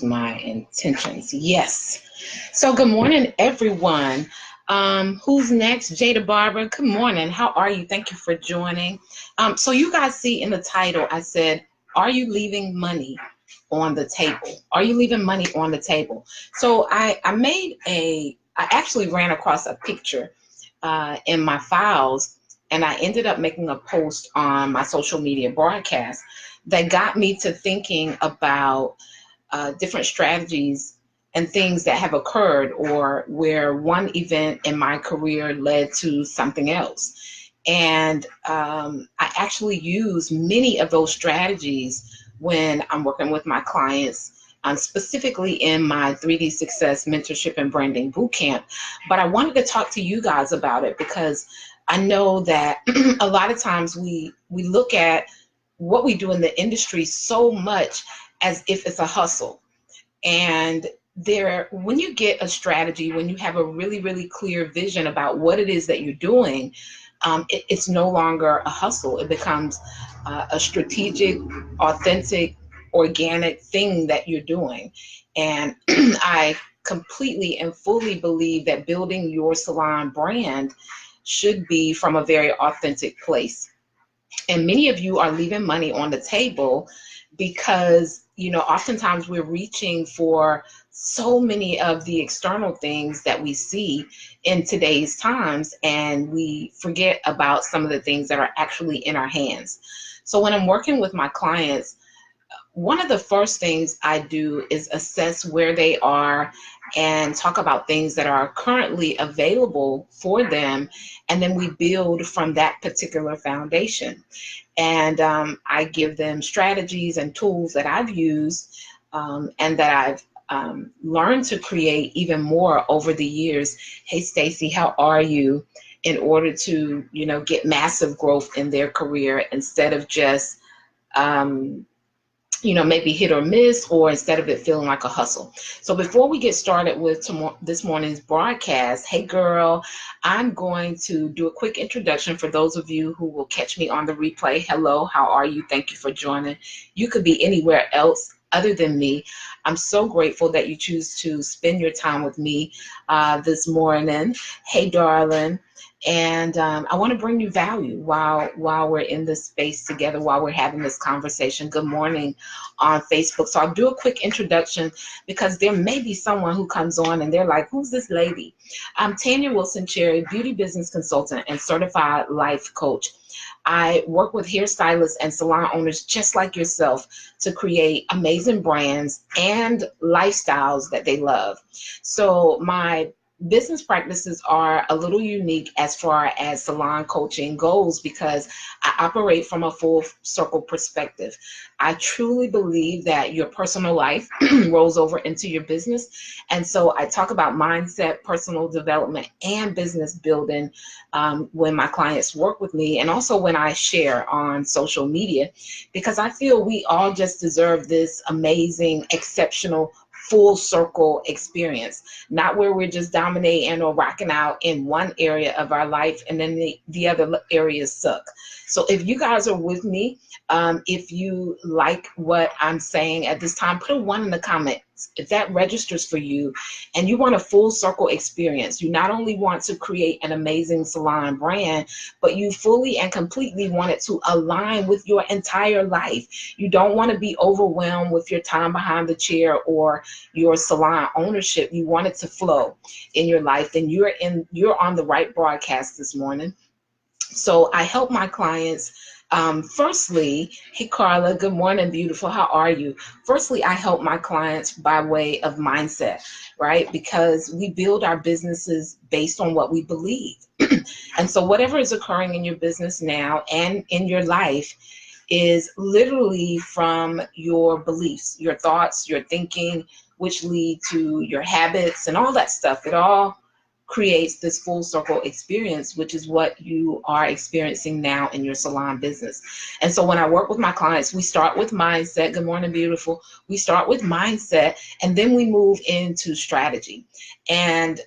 was my intentions. Yes. So good morning, everyone. Who's next? Jada Barber. Good morning. How are you? Thank you for joining. So you guys see in the title, I said, are you leaving money on the table? Are you leaving money on the table? So I actually ran across a picture in my files, and I ended up making a post on my social media broadcast that got me to thinking about different strategies and things that have occurred, or where one event in my career led to something else. And I actually use many of those strategies when I'm working with my clients, specifically in my 3D Success Mentorship and Branding Bootcamp. But I wanted to talk to you guys about it because I know that a lot of times we look at what we do in the industry so much as if it's a hustle. And when you get a strategy, when you have a really, really clear vision about what it is that you're doing, it's no longer a hustle. It becomes a strategic, authentic, organic thing that you're doing. And I completely and fully believe that building your salon brand should be from a very authentic place. And many of you are leaving money on the table because, oftentimes we're reaching for so many of the external things that we see in today's times, and we forget about some of the things that are actually in our hands. So when I'm working with my clients, one of the first things I do is assess where they are and talk about things that are currently available for them. And then we build from that particular foundation. And I give them strategies and tools that I've used and that I've learned to create even more over the years. Hey, Stacy, how are you? In order to, get massive growth in their career instead of just maybe hit or miss, or instead of it feeling like a hustle. So before we get started with this morning's broadcast, hey girl, I'm going to do a quick introduction for those of you who will catch me on the replay. Hello, how are you? Thank you for joining. You could be anywhere else other than me. I'm so grateful that you choose to spend your time with me this morning. Hey, darling. And I want to bring you value while we're in this space together, while we're having this conversation. Good morning on Facebook. So I'll do a quick introduction because there may be someone who comes on and they're like, who's this lady? I'm Tanya Wilson Cherry, beauty business consultant and certified life coach. I work with hairstylists and salon owners just like yourself to create amazing brands and lifestyles that they love. So my business practices are a little unique as far as salon coaching goes because I operate from a full circle perspective. I truly believe that your personal life rolls over into your business. And so I talk about mindset, personal development, and business building when my clients work with me, and also when I share on social media, because I feel we all just deserve this amazing, exceptional, full circle experience, not where we're just dominating or rocking out in one area of our life and then the other areas suck. So if you guys are with me, if you like what I'm saying at this time, put a 1 in the comments if that registers for you and you want a full circle experience. You not only want to create an amazing salon brand, but you fully and completely want it to align with your entire life. You don't want to be overwhelmed with your time behind the chair or your salon ownership. You want it to flow in your life. Then you're on the right broadcast this morning. So I help my clients. Firstly, hey Carla, good morning, beautiful. How are you? Firstly, I help my clients by way of mindset, right? Because we build our businesses based on what we believe. And so whatever is occurring in your business now and in your life is literally from your beliefs, your thoughts, your thinking, which lead to your habits and all that stuff. It all creates this full circle experience, which is what you are experiencing now in your salon business. And so when I work with my clients, we start with mindset. Good morning, beautiful. We start with mindset, and then we move into strategy. And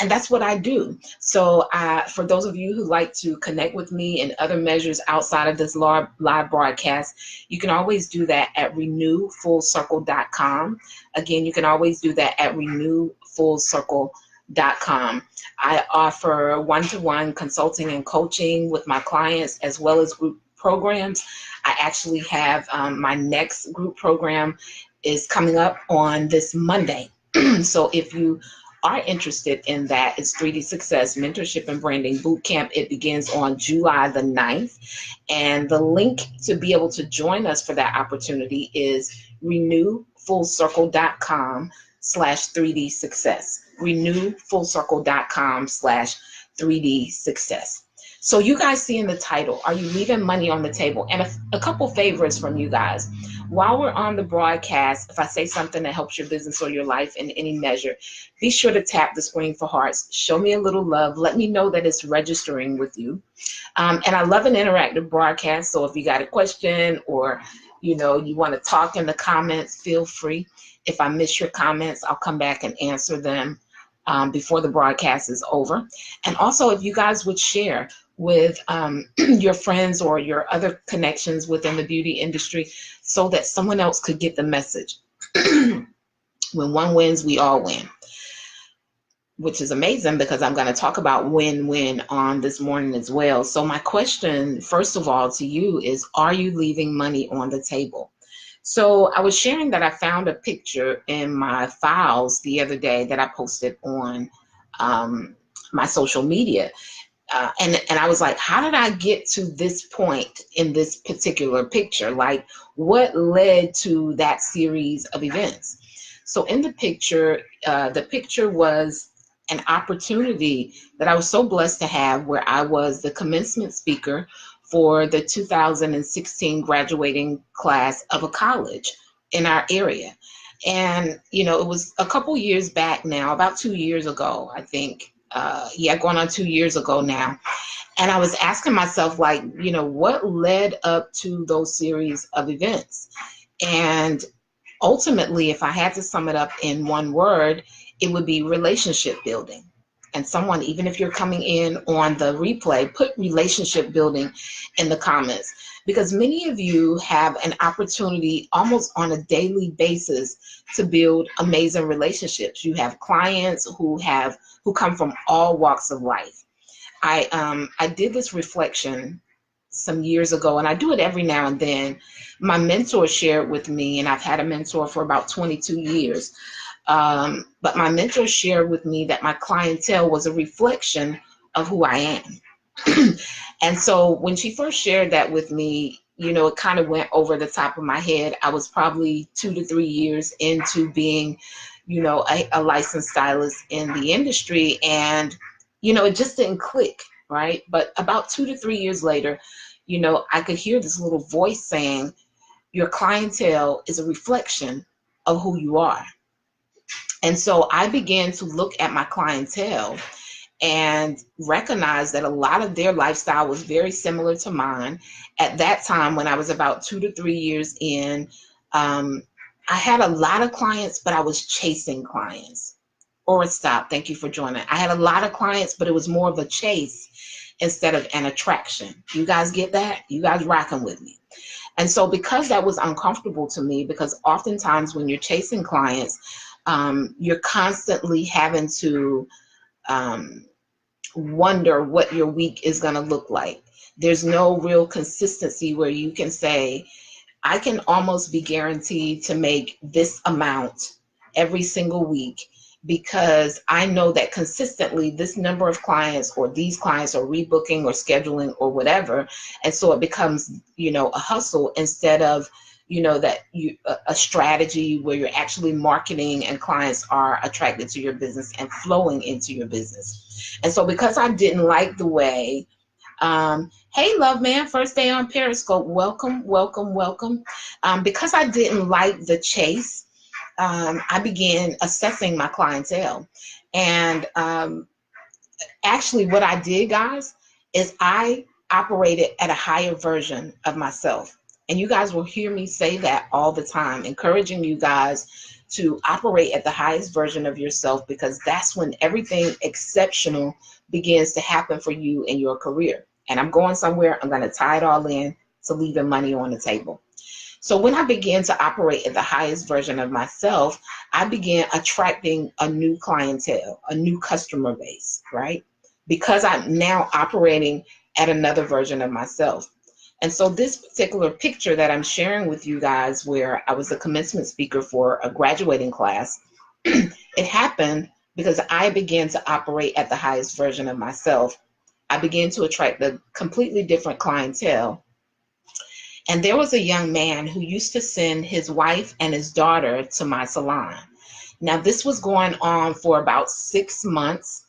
that's what I do. So for those of you who like to connect with me in other measures outside of this live broadcast, you can always do that at renewfullcircle.com. Again, you can always do that at renewfullcircle.com. I offer one-to-one consulting and coaching with my clients, as well as group programs. I actually have my next group program is coming up on this Monday. So if you are interested in that, it's 3D Success Mentorship and Branding Bootcamp. It begins on July the 9th. And the link to be able to join us for that opportunity is renewfullcircle.com/3D Success. renewfullcircle.com/3D Success. So you guys see in the title, are you leaving money on the table? And a couple favors from you guys. While we're on the broadcast, if I say something that helps your business or your life in any measure, be sure to tap the screen for hearts. Show me a little love. Let me know that it's registering with you. And I love an interactive broadcast. So if you got a question or you want to talk in the comments, feel free. If I miss your comments, I'll come back and answer them before the broadcast is over. And also, if you guys would share with your friends or your other connections within the beauty industry so that someone else could get the message. When one wins, we all win, which is amazing because I'm going to talk about win-win on this morning as well. So my question, first of all, to you is, are you leaving money on the table? So I was sharing that I found a picture in my files the other day that I posted on my social media. And I was like, how did I get to this point in this particular picture? Like, what led to that series of events? So in the picture was an opportunity that I was so blessed to have, where I was the commencement speaker for the 2016 graduating class of a college in our area. And, it was a couple years back now, about 2 years ago, I think. Going on 2 years ago now. And I was asking myself, like, what led up to those series of events? And ultimately, if I had to sum it up in one word, it would be relationship building. And someone, even if you're coming in on the replay, put relationship building in the comments, because many of you have an opportunity almost on a daily basis to build amazing relationships. You have clients who come from all walks of life. I did this reflection some years ago, and I do it every now and then. My mentor shared with me, and I've had a mentor for about 22 years. But my mentor shared with me that my clientele was a reflection of who I am. And so when she first shared that with me, it kind of went over the top of my head. I was probably 2 to 3 years into being, a licensed stylist in the industry. And, it just didn't click, right? But about 2 to 3 years later, I could hear this little voice saying, your clientele is a reflection of who you are. And so I began to look at my clientele and recognize that a lot of their lifestyle was very similar to mine. At that time, when I was about 2 to 3 years in, I had a lot of clients, but I was chasing clients. Or stop, thank you for joining. I had a lot of clients, but it was more of a chase instead of an attraction. You guys get that? You guys rocking with me? And so because that was uncomfortable to me, because oftentimes when you're chasing clients, you're constantly having to wonder what your week is going to look like. There's no real consistency where you can say, I can almost be guaranteed to make this amount every single week, because I know that consistently this number of clients or these clients are rebooking or scheduling or whatever. And so it becomes, a hustle instead of, a strategy where you're actually marketing and clients are attracted to your business and flowing into your business. And so because I didn't like the way, hey, love man, first day on Periscope, welcome, welcome, welcome. Because I didn't like the chase, I began assessing my clientele. And actually what I did, guys, is I operated at a higher version of myself. And you guys will hear me say that all the time, encouraging you guys to operate at the highest version of yourself, because that's when everything exceptional begins to happen for you in your career. And I'm going somewhere, I'm going to tie it all in to leaving money on the table. So when I began to operate at the highest version of myself, I began attracting a new clientele, a new customer base, right? Because I'm now operating at another version of myself. And so this particular picture that I'm sharing with you guys, where I was a commencement speaker for a graduating class, it happened because I began to operate at the highest version of myself. I began to attract a completely different clientele. And there was a young man who used to send his wife and his daughter to my salon. Now, this was going on for about 6 months,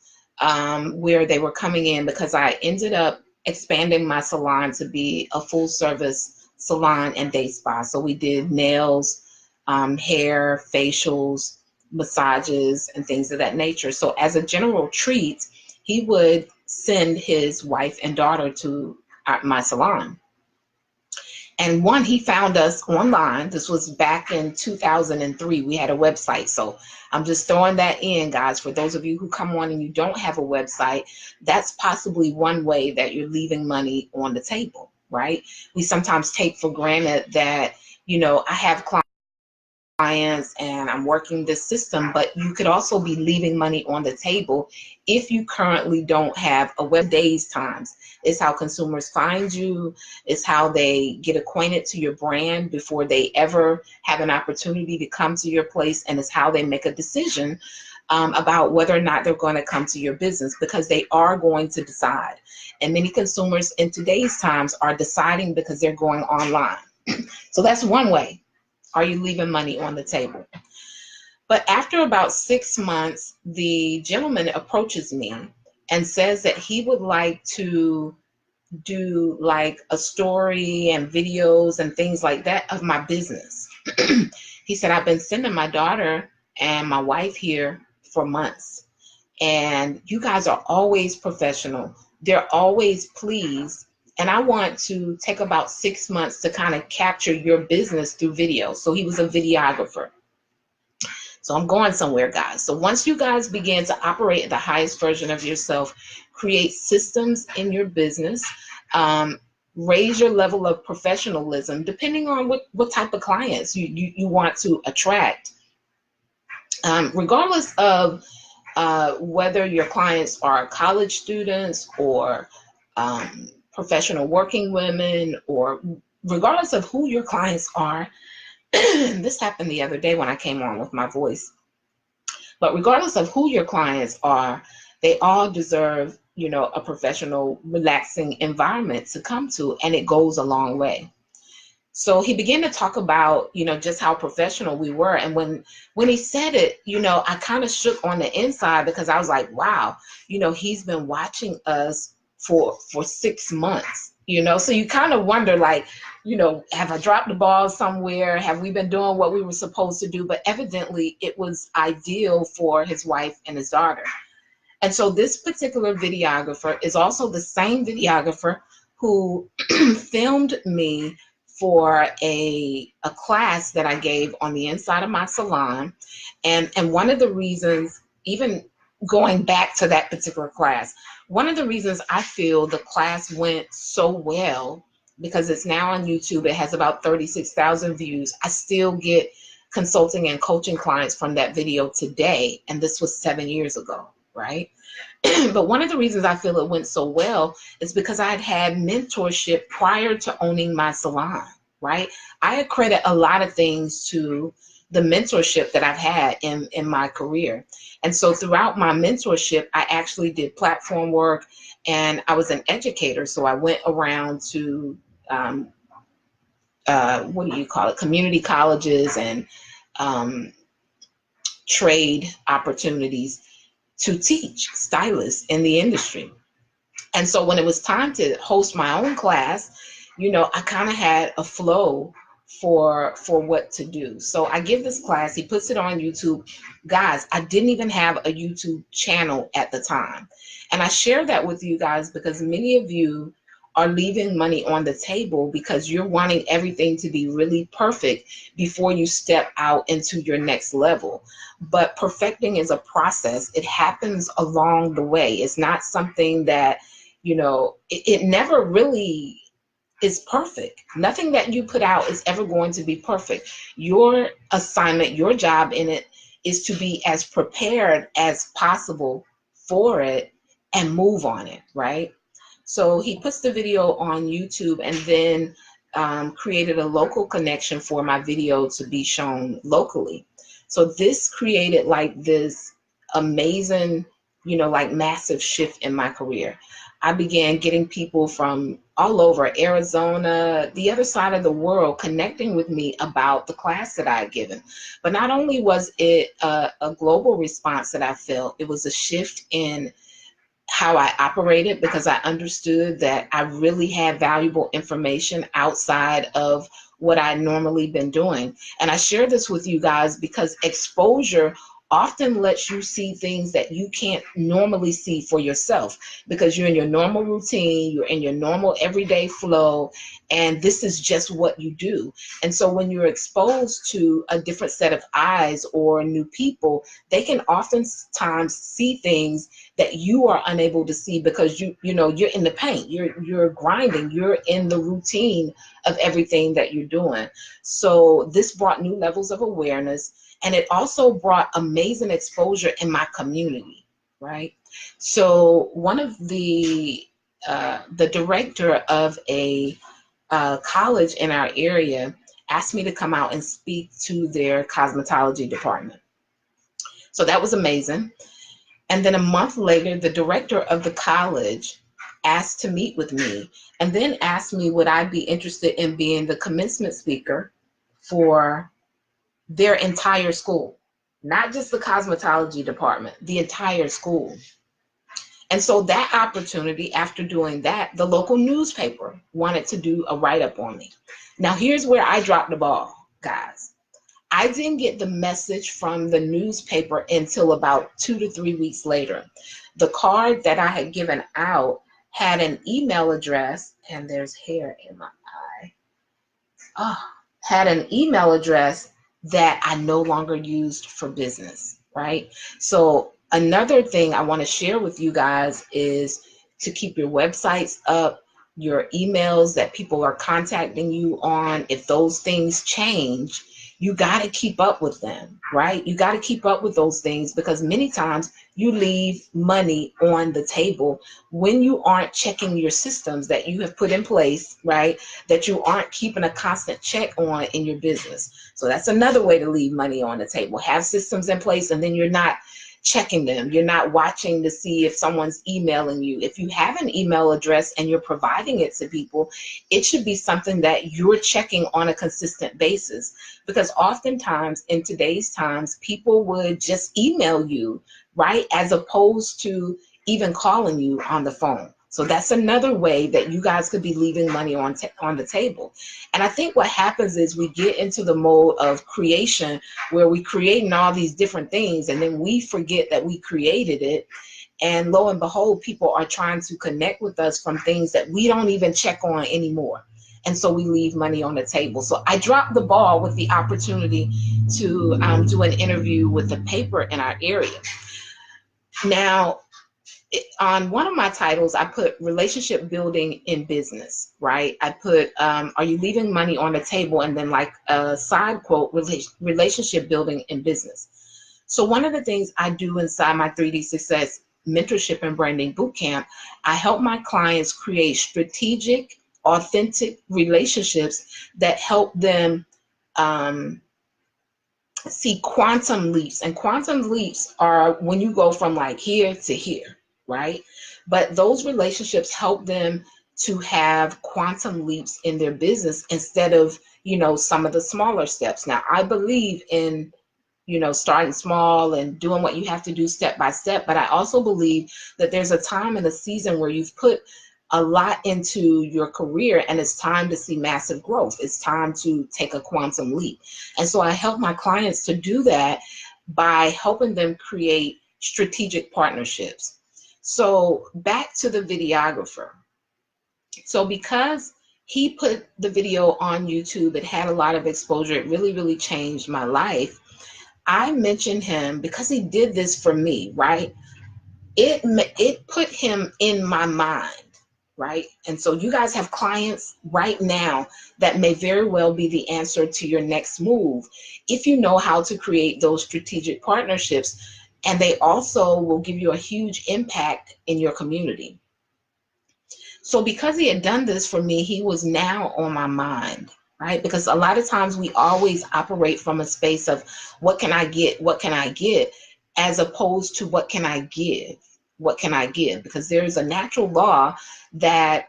where they were coming in, because I ended up expanding my salon to be a full service salon and day spa. So we did nails, hair, facials, massages, and things of that nature. So as a general treat, he would send his wife and daughter to my salon. And one, he found us online. This was back in 2003. We had a website. So I'm just throwing that in, guys. For those of you who come on and you don't have a website, that's possibly one way that you're leaving money on the table, right? We sometimes take for granted that, I have clients and I'm working this system, but you could also be leaving money on the table if you currently don't have a web. Days times is how consumers find you, is how they get acquainted to your brand before they ever have an opportunity to come to your place, and it's how they make a decision about whether or not they're going to come to your business, because they are going to decide. And many consumers in today's times are deciding because they're going online. So that's one way. Are you leaving money on the table? But after about 6 months, the gentleman approaches me and says that he would like to do like a story and videos and things like that of my business. He said, I've been sending my daughter and my wife here for months, and you guys are always professional. They're always pleased. And I want to take about 6 months to kind of capture your business through video. So he was a videographer. So I'm going somewhere, guys. So once you guys begin to operate at the highest version of yourself, create systems in your business, raise your level of professionalism, depending on what type of clients you want to attract. Regardless of whether your clients are college students or professional working women, or regardless of who your clients are. This happened the other day when I came on with my voice. But regardless of who your clients are, they all deserve, a professional, relaxing environment to come to, and it goes a long way. So he began to talk about, just how professional we were. And when he said it, I kind of shook on the inside, because I was like, wow, he's been watching us for 6 months, so you kind of wonder, like, have I dropped the ball somewhere? Have we been doing what we were supposed to do? But evidently it was ideal for his wife and his daughter. And so this particular videographer is also the same videographer who filmed me for a class that I gave on the inside of my salon. And one of the reasons, even going back to that particular class, one of the reasons I feel the class went so well, because it's now on YouTube, it has about 36,000 views. I still get consulting and coaching clients from that video today, and this was 7 years ago, right? But one of the reasons I feel it went so well is because I had mentorship prior to owning my salon, right? I accredit a lot of things to the mentorship that I've had in my career. And so throughout my mentorship, I actually did platform work, and I was an educator. So I went around to, what do you call it, community colleges and trade opportunities to teach stylists in the industry. And so when it was time to host my own class, I kind of had a flow for what to do. So I give this class, he puts it on YouTube. Guys, I didn't even have a YouTube channel at the time. And I share that with you guys because many of you are leaving money on the table because you're wanting everything to be really perfect before you step out into your next level. But perfecting is a process. It happens along the way. It's not something that, it never really is perfect. Nothing that you put out is ever going to be perfect. Your assignment, your job in it is to be as prepared as possible for it and move on it, right? So he puts the video on YouTube and then created a local connection for my video to be shown locally. So this created like this amazing, like massive shift in my career. I began getting people from all over Arizona, the other side of the world, connecting with me about the class that I had given. But not only was it a global response that I felt, it was a shift in how I operated because I understood that I really had valuable information outside of what I'd normally been doing. And I share this with you guys because exposure often lets you see things that you can't normally see for yourself because you're in your normal routine, you're in your normal everyday flow, and this is just what you do. And so when you're exposed to a different set of eyes or new people, they can oftentimes see things that you are unable to see because you're in the paint, you're grinding, you're in the routine of everything that you're doing. So this brought new levels of awareness, and it also brought amazing exposure in my community, right? So one of the director of a college in our area asked me to come out and speak to their cosmetology department. So that was amazing. And then a month later, the director of the college asked to meet with me and then asked me would I be interested in being the commencement speaker for their entire school, not just the cosmetology department, the entire school. And so that opportunity, after doing that, the local newspaper wanted to do a write-up on me. Now, here's where I dropped the ball, guys. I didn't get the message from the newspaper until about 2 to 3 weeks later. The card that I had given out had an email address, and there's hair in my eye. Had an email address that I no longer used for business, right? So another thing I want to share with you guys is to keep your websites up, your emails that people are contacting you on. If those things change, you got to keep up with them, right? You got to keep up with those things because many times you leave money on the table when you aren't checking your systems that you have put in place, right? That you aren't keeping a constant check on in your business. So that's another way to leave money on the table. Have systems in place and then you're not checking them. You're not watching to see if someone's emailing you. If you have an email address and you're providing it to people, it should be something that you're checking on a consistent basis. Because oftentimes in today's times, people would just email you, right? As opposed to even calling you on the phone. So that's another way that you guys could be leaving money on the table. And I think what happens is we get into the mode of creation where we're creating all these different things and then we forget that we created it. And lo and behold, people are trying to connect with us from things that we don't even check on anymore. And so we leave money on the table. So I dropped the ball with the opportunity to do an interview with the paper in our area. Now, on one of my titles, I put relationship building in business, right? I put, are you leaving money on the table? And then like a side quote, relationship building in business. So one of the things I do inside my 3D Success Mentorship and Branding Bootcamp, I help my clients create strategic, authentic relationships that help them see quantum leaps. And quantum leaps are when you go from like here to here, right? But those relationships help them to have quantum leaps in their business instead of, some of the smaller steps. Now, I believe in, starting small and doing what you have to do step by step. But I also believe that there's a time and a season where you've put a lot into your career, and it's time to see massive growth. It's time to take a quantum leap. And so I help my clients to do that by helping them create strategic partnerships. So back to the videographer. So because he put the video on YouTube, it had a lot of exposure. It really, really changed my life. I mentioned him because he did this for me, right? It put him in my mind, right? And so you guys have clients right now that may very well be the answer to your next move if you know how to create those strategic partnerships, and they also will give you a huge impact in your community. So because he had done this for me, he was now on my mind, right? Because a lot of times we always operate from a space of what can I get, what can I get, as opposed to what can I give, what can I give? Because there's a natural law that,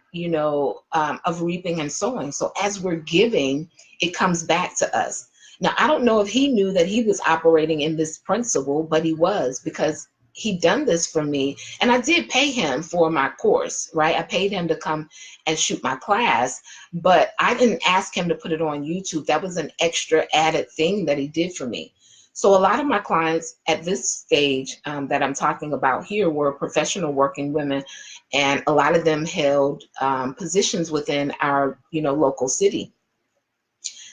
of reaping and sowing. So as we're giving, it comes back to us. Now, I don't know if he knew that he was operating in this principle, but he was, because he done this for me. And I did pay him for my course, right? I paid him to come and shoot my class, but I didn't ask him to put it on YouTube. That was an extra added thing that he did for me. So a lot of my clients at this stage that I'm talking about here were professional working women, and a lot of them held positions within our, local city.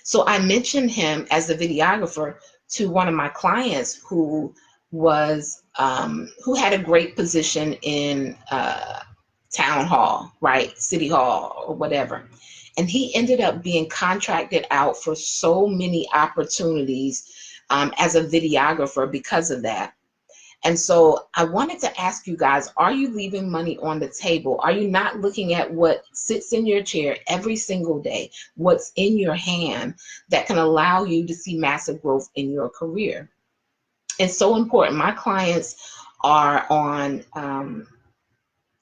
So I mentioned him as a videographer to one of my clients who had a great position in town hall, right, city hall or whatever. And he ended up being contracted out for so many opportunities as a videographer because of that. And so I wanted to ask you guys, are you leaving money on the table? Are you not looking at what sits in your chair every single day, what's in your hand that can allow you to see massive growth in your career? It's so important. My clients are on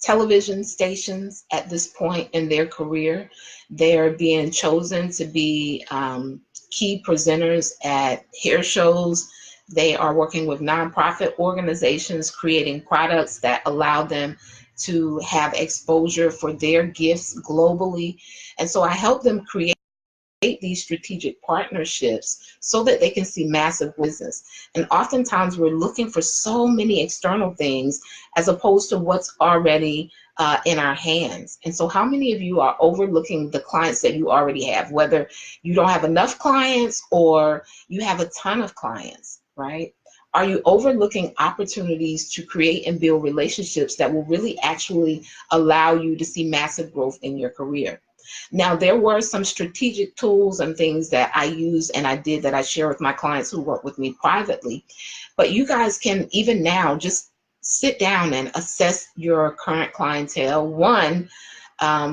television stations at this point in their career. They're being chosen to be key presenters at hair shows. They are working with nonprofit organizations, creating products that allow them to have exposure for their gifts globally. And so I help them create these strategic partnerships so that they can see massive business. And oftentimes we're looking for so many external things as opposed to what's already in our hands. And so how many of you are overlooking the clients that you already have, whether you don't have enough clients or you have a ton of clients, right? Are you overlooking opportunities to create and build relationships that will really actually allow you to see massive growth in your career? Now, there were some strategic tools and things that I use and I did that I share with my clients who work with me privately. But you guys can even now just sit down and assess your current clientele. One,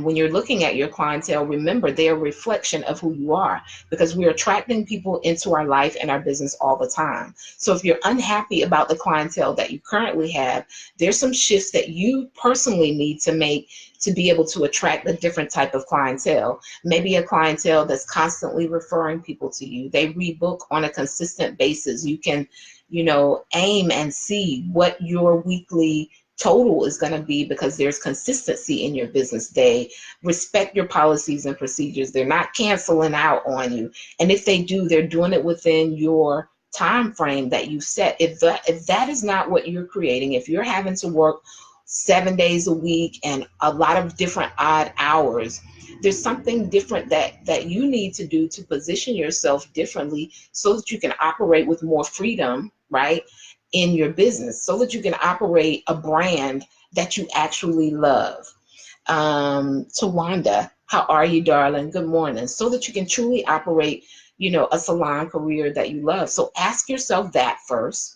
when you're looking at your clientele, remember they're a reflection of who you are, because we're attracting people into our life and our business all the time. So if you're unhappy about the clientele that you currently have, there's some shifts that you personally need to make to be able to attract a different type of clientele. Maybe a clientele that's constantly referring people to you. They rebook on a consistent basis. You can, aim and see what your weekly total is going to be, because there's consistency in your business. They respect your policies and procedures. They're not canceling out on you. And if they do, they're doing it within your time frame that you set. If that is not what you're creating, if you're having to work 7 days a week and a lot of different odd hours, there's something different that you need to do to position yourself differently so that you can operate with more freedom, right, in your business, so that you can operate a brand that you actually love. Tawanda, how are you, darling? Good morning. So that you can truly operate, a salon career that you love. So ask yourself that first.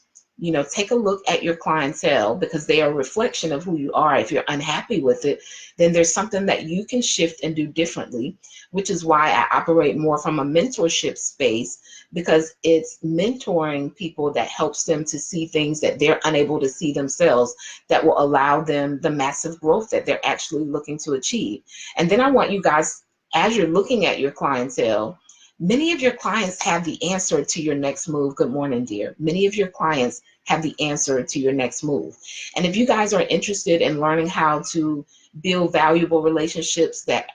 Take a look at your clientele, because they are a reflection of who you are. If you're unhappy with it, then there's something that you can shift and do differently, which is why I operate more from a mentorship space, because it's mentoring people that helps them to see things that they're unable to see themselves, that will allow them the massive growth that they're actually looking to achieve. And then I want you guys, as you're looking at your clientele, Many of your clients have the answer to your next move. Good morning, dear. Many of your clients have the answer to your next move. And if you guys are interested in learning how to build valuable relationships that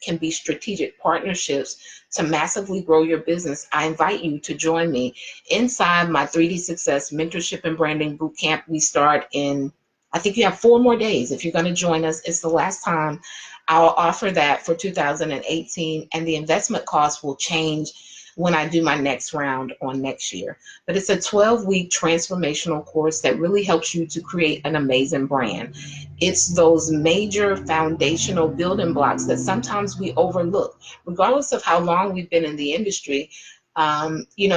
can be strategic partnerships to massively grow your business, I invite you to join me inside my 3D Success Mentorship and Branding Bootcamp. We start in, I think you have 4 more days. If you're going to join us, it's the last time I'll offer that for 2018, and the investment cost will change when I do my next round on next year. But it's a 12-week transformational course that really helps you to create an amazing brand. It's those major foundational building blocks that sometimes we overlook, regardless of how long we've been in the industry.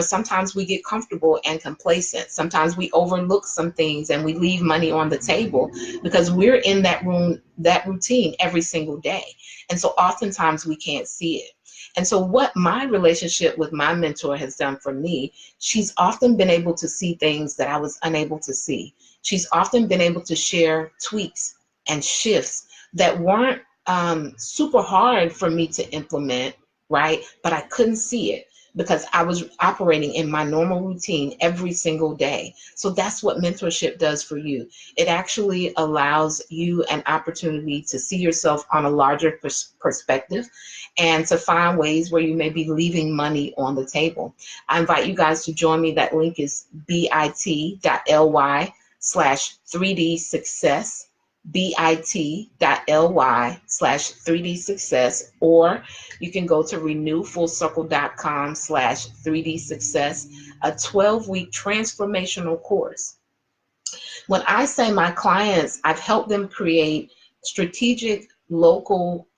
Sometimes we get comfortable and complacent. Sometimes we overlook some things and we leave money on the table because we're in that routine every single day. And so oftentimes we can't see it. And so what my relationship with my mentor has done for me, she's often been able to see things that I was unable to see. She's often been able to share tweaks and shifts that weren't super hard for me to implement, right? But I couldn't see it because I was operating in my normal routine every single day. So that's what mentorship does for you. It actually allows you an opportunity to see yourself on a larger perspective and to find ways where you may be leaving money on the table. I invite you guys to join me. That link is bit.ly/3D Success. bit.ly/3D Success, or you can go to renewfullcircle.com/3D Success, a 12-week transformational course. When I say my clients, I've helped them create strategic local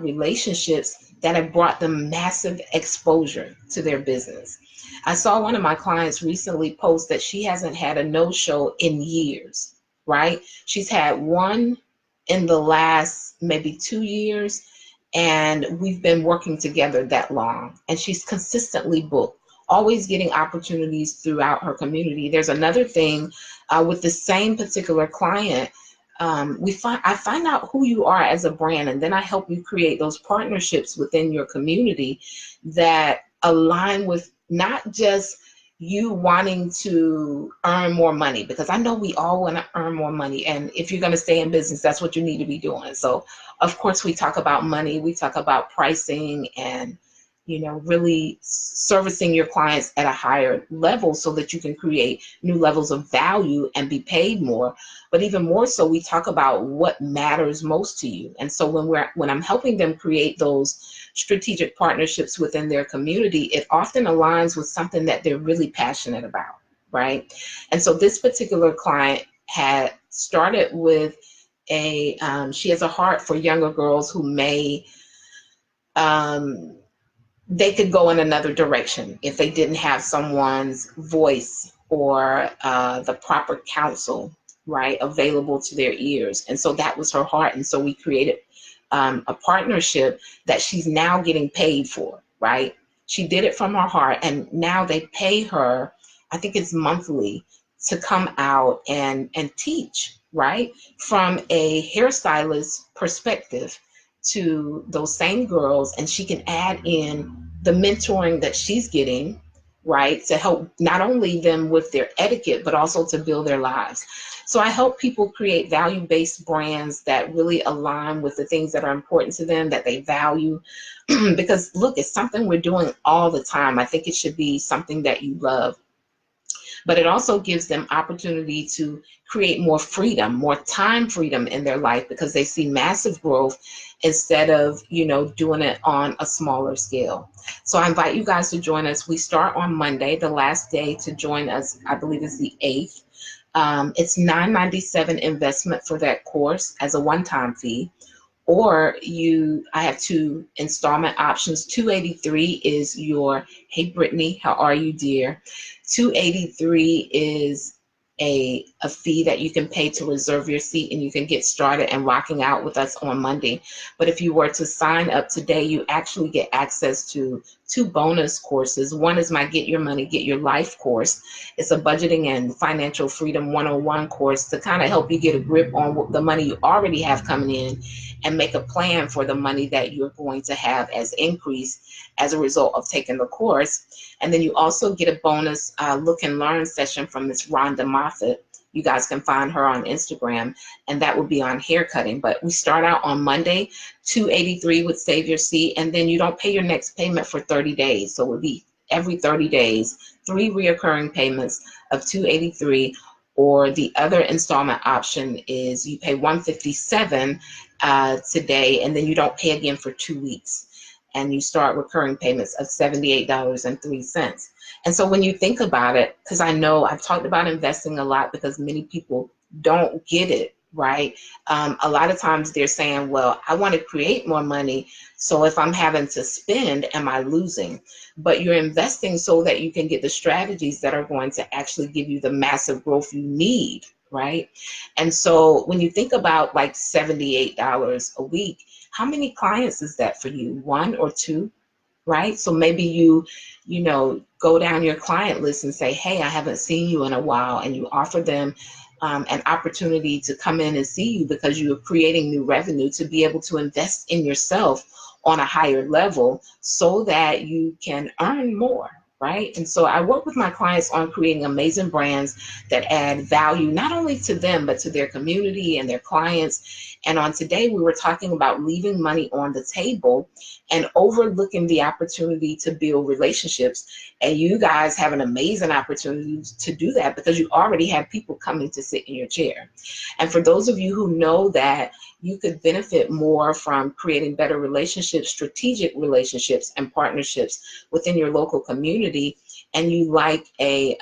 relationships that have brought them massive exposure to their business. I saw one of my clients recently post that she hasn't had a no-show in years. Right? She's had one in the last maybe 2 years, and we've been working together that long. And she's consistently booked, always getting opportunities throughout her community. There's another thing with the same particular client. I find out who you are as a brand, and then I help you create those partnerships within your community that align with not just you wanting to earn more money, because I know we all want to earn more money. And if you're going to stay in business, that's what you need to be doing. So of course we talk about money, we talk about pricing and, really servicing your clients at a higher level so that you can create new levels of value and be paid more. But even more so, we talk about what matters most to you. And so when I'm helping them create those strategic partnerships within their community, it often aligns with something that they're really passionate about, right? And so this particular client had started with she has a heart for younger girls who may, they could go in another direction if they didn't have someone's voice or the proper counsel, right, available to their ears. And so that was her heart. And so we created a partnership that she's now getting paid for, right? She did it from her heart, and now they pay her, I think it's monthly, to come out and teach, right, from a hairstylist perspective to those same girls. And she can add in the mentoring that she's getting, right, to help not only them with their etiquette, but also to build their lives. So I help people create value-based brands that really align with the things that are important to them, that they value. Because look, it's something we're doing all the time. I think it should be something that you love. But it also gives them opportunity to create more freedom, more time freedom in their life, because they see massive growth instead of, doing it on a smaller scale. So I invite you guys to join us. We start on Monday. The last day to join us, I believe, is the 8th. It's $9.97 investment for that course as a one-time fee. Or I have 2 installment options. $283 is your, hey Brittany, how are you, dear? $283 is a fee that you can pay to reserve your seat, and you can get started and rocking out with us on Monday. But if you were to sign up today, you actually get access to two bonus courses. One is my Get Your Money, Get Your Life course. It's a budgeting and financial freedom 101 course to kind of help you get a grip on the money you already have coming in and make a plan for the money that you're going to have as increase as a result of taking the course. And then you also get a bonus look and learn session from Miss Rhonda Moffat. You guys can find her on Instagram, and that will be on hair cutting. But we start out on Monday, $283 with Save Your Seat, and then you don't pay your next payment for 30 days. So it would be every 30 days, 3 reoccurring payments of $283, or the other installment option is you pay $157 today, and then you don't pay again for 2 weeks. And you start recurring payments of $78.03. And so when you think about it, because I know I've talked about investing a lot because many people don't get it, right? A lot of times they're saying, well, I want to create more money, so if I'm having to spend, am I losing? But you're investing so that you can get the strategies that are going to actually give you the massive growth you need, right? And so when you think about like $78 a week, how many clients is that for you? 1 or 2? Right? So maybe you go down your client list and say, hey, I haven't seen you in a while, and you offer them an opportunity to come in and see you because you are creating new revenue to be able to invest in yourself on a higher level so that you can earn more, right? And so I work with my clients on creating amazing brands that add value not only to them, but to their community and their clients. And on today, we were talking about leaving money on the table and overlooking the opportunity to build relationships. And you guys have an amazing opportunity to do that because you already have people coming to sit in your chair. And for those of you who know that you could benefit more from creating better relationships, strategic relationships and partnerships within your local community, and you like a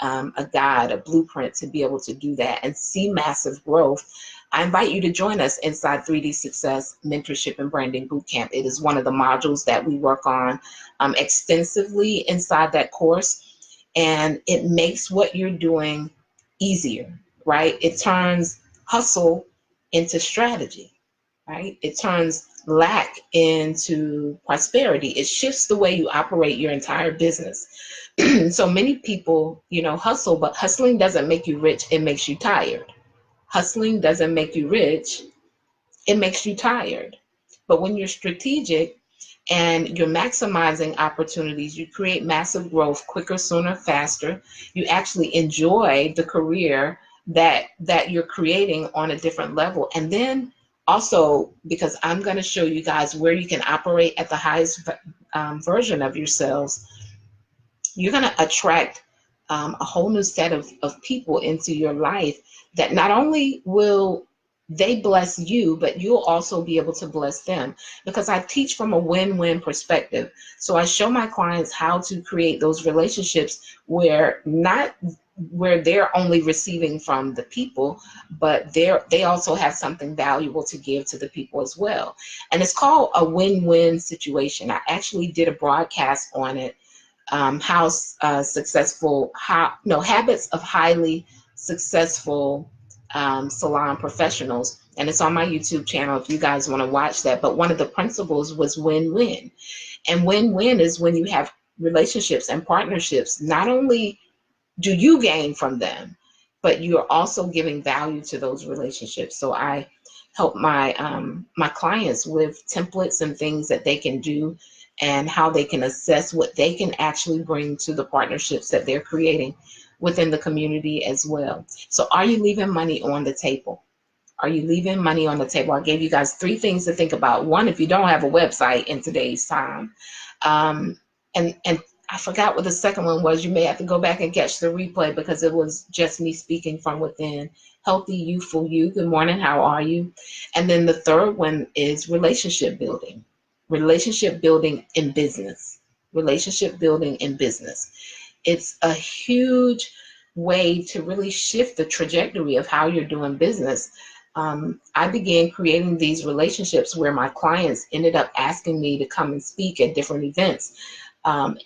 guide, a blueprint to be able to do that and see massive growth, I invite you to join us inside 3D Success Mentorship and Branding Bootcamp. It is one of the modules that we work on extensively inside that course, and it makes what you're doing easier, right? It turns hustle into strategy, right? It turns lack into prosperity. It shifts the way you operate your entire business. So many people, hustle, but hustling doesn't make you rich, it makes you tired. Hustling doesn't make you rich, it makes you tired. But when you're strategic and you're maximizing opportunities, you create massive growth quicker, sooner, faster. You actually enjoy the career that you're creating on a different level. And then also, because I'm going to show you guys where you can operate at the highest version of yourselves, you're going to attract a whole new set of people into your life that not only will they bless you, but you'll also be able to bless them, because I teach from a win-win perspective. So I show my clients how to create those relationships where they're only receiving from the people, but they also have something valuable to give to the people as well. And it's called a win-win situation. I actually did a broadcast on it. Habits of highly successful salon professionals, and it's on my YouTube channel if you guys want to watch that. But one of the principles was win-win, and win-win is when you have relationships and partnerships. Not only do you gain from them, but you're also giving value to those relationships. So I help my my clients with templates and things that they can do, and how they can assess what they can actually bring to the partnerships that they're creating within the community as well. So are you leaving money on the table? Are you leaving money on the table? I gave you guys 3 things to think about. One, if you don't have a website in today's time, and I forgot what the second one was. You may have to go back and catch the replay because it was just me speaking from within. Healthy, youthful you. Good morning. How are you? And then the third one is relationship building. Relationship building in business. Relationship building in business. It's a huge way to really shift the trajectory of how you're doing business. I began creating these relationships where my clients ended up asking me to come and speak at different events. And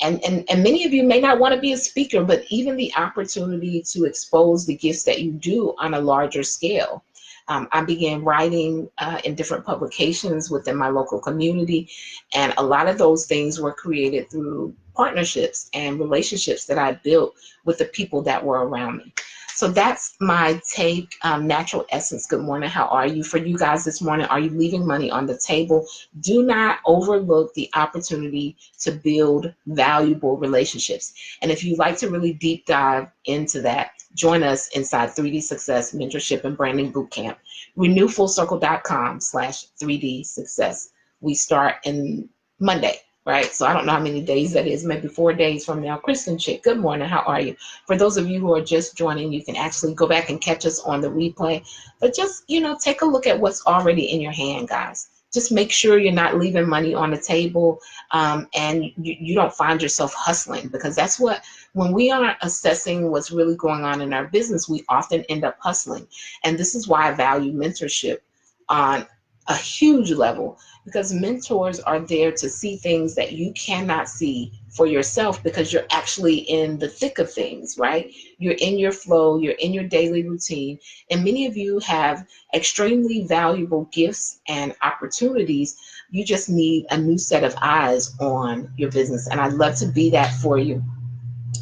many of you may not want to be a speaker, but even the opportunity to expose the gifts that you do on a larger scale. I began writing in different publications within my local community, and a lot of those things were created through partnerships and relationships that I built with the people that were around me. So that's my take. Natural Essence, good morning. How are you? For you guys this morning, are you leaving money on the table? Do not overlook the opportunity to build valuable relationships. And if you'd like to really deep dive into that, join us inside 3D Success Mentorship and Branding Bootcamp. RenewFullCircle.com/3D Success. We start in Monday, right? So I don't know how many days that is, maybe 4 days from now. Kristen Chick, good morning. How are you? For those of you who are just joining, you can actually go back and catch us on the replay. But just, take a look at what's already in your hand, guys. Just make sure you're not leaving money on the table, and you don't find yourself hustling, because that's what, when we are assessing what's really going on in our business, we often end up hustling. And this is why I value mentorship on a huge level, because mentors are there to see things that you cannot see for yourself, because you're actually in the thick of things, right? You're in your flow, you're in your daily routine, and many of you have extremely valuable gifts and opportunities. You just need a new set of eyes on your business, and I'd love to be that for you.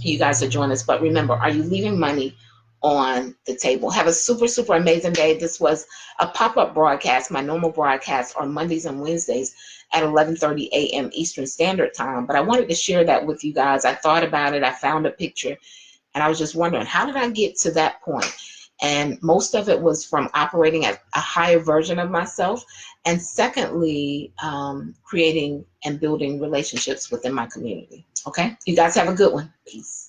You guys are joining us, but remember, are you leaving money on the table? Have a super, super amazing day. This was a pop-up broadcast. My normal broadcasts are Mondays and Wednesdays at 11:30 a.m. Eastern Standard Time, but I wanted to share that with you guys. I thought about it. I found a picture, and I was just wondering, how did I get to that point? And most of it was from operating at a higher version of myself, and secondly, creating and building relationships within my community. Okay, you guys have a good one. Peace.